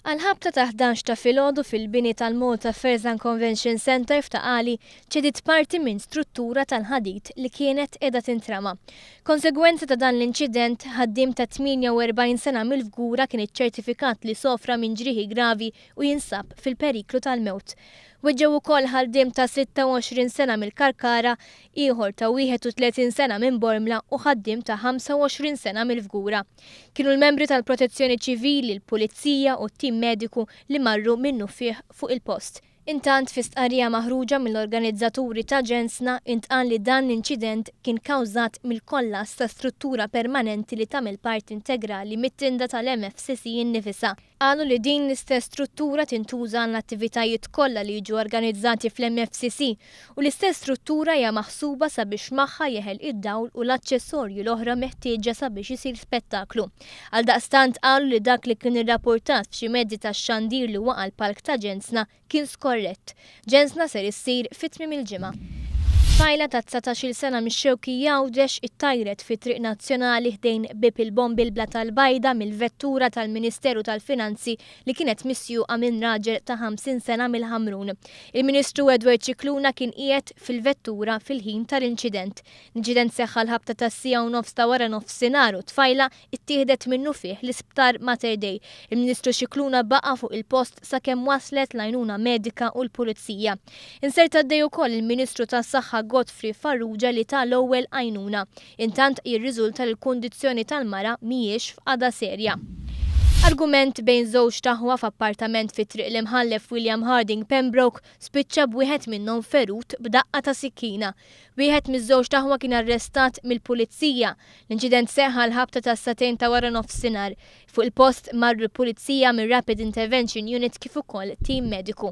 Għal-ħabta ta' 11 ta' filgħodu fil-bini tal-Malta Affairs and Convention Center ta' Qali ċediet parti minn struttura tal-ħadid li kienet qiegħda tintrama. Konsegwenza ta' dan l-inċident, ħaddiem ta' 48 sena mill-fgura kien iċċertifikat li sofra minn ġrieħi gravi u jinsab fil-periklu tal-mewt. Weġġew ukoll ħaddiem ta' 26 sena mill-Karkara, iehor ta' 31 sena minn Bormla u ħaddiem ta' 25 sena mill-fgura. Kienu l-membri tal-Protezzjoni Ċivili, l-Pulizija u t-tim mediku li marru minnu fih fuq il-post. Intant fi stqarrija maħruġa mill-organizzaturi ta' ġensna intqal li dan l-inċident kien kkawżat mill-kollha ta' struttura permanenti li tagħmel parti integrali mit-tinda tal-MFCC innifisha. Qalu li din l-istess struttura tintuża l-attivitajiet kollha li jiġu organizzati fl-MFCC u l-istess struttura hija maħsuba sabiex magħha jeħel id-dawl u l-aċċessorju l-oħra meħtieġa sabiex isir spettaklu. Għaldaqstant qalu li dak li kien irrapportat f'xi mezzi tax-xandir li waqa' l-palk ta' ġensna kien skorrett. Ġensna ser issir fit-tmiem il-ġimgħa. Tfajla ta' 19-il sena mix-Xewki jgħawdex it-ttajret fi triq nazzjonali ħdejn bib il-bombi l-bla tal-bajda mill-vettura tal-Ministeru tal-Finanzi li kienet misjuqa minn Ragel ta' 50 sena mill-Ħamrun. Il-Ministru Edward Scicluna kien qiegħed fil-vettura fil-ħin tal-inċident. L-inċident seħħa l-ħabta tas-sija u nofs ta' wara nofsinhar u tfajla ittieħdet minnu fih l-isptar Mater Dei. Il-Ministru Scicluna baqa' fuq il-post sakemm waslet l-għajnuna medika u l-Pulizija. Inserta d-dej ukoll il-Ministru tas-Sahha Ragel li tal-ewwel għajnuna. Intant jirriżulta li l-kundizzjoni tal-mara mhijiex f'qada serja. Argument bejn żewġ taħwa f'appartament fi triq l-imħallef William Harding Pembroke spiċċa b'wieħed minnhom ferut b'daqqa ta' sikkina. Wieħed miż-żewġ taħwa kien arrestat mill-Pulizija. L-inċident seħħa l-ħabta ta' satejn ta' wara nofsinhar. Fuq il-post marru l-Pulizija mir-Rapid Intervention Unit kif ukoll tim mediku.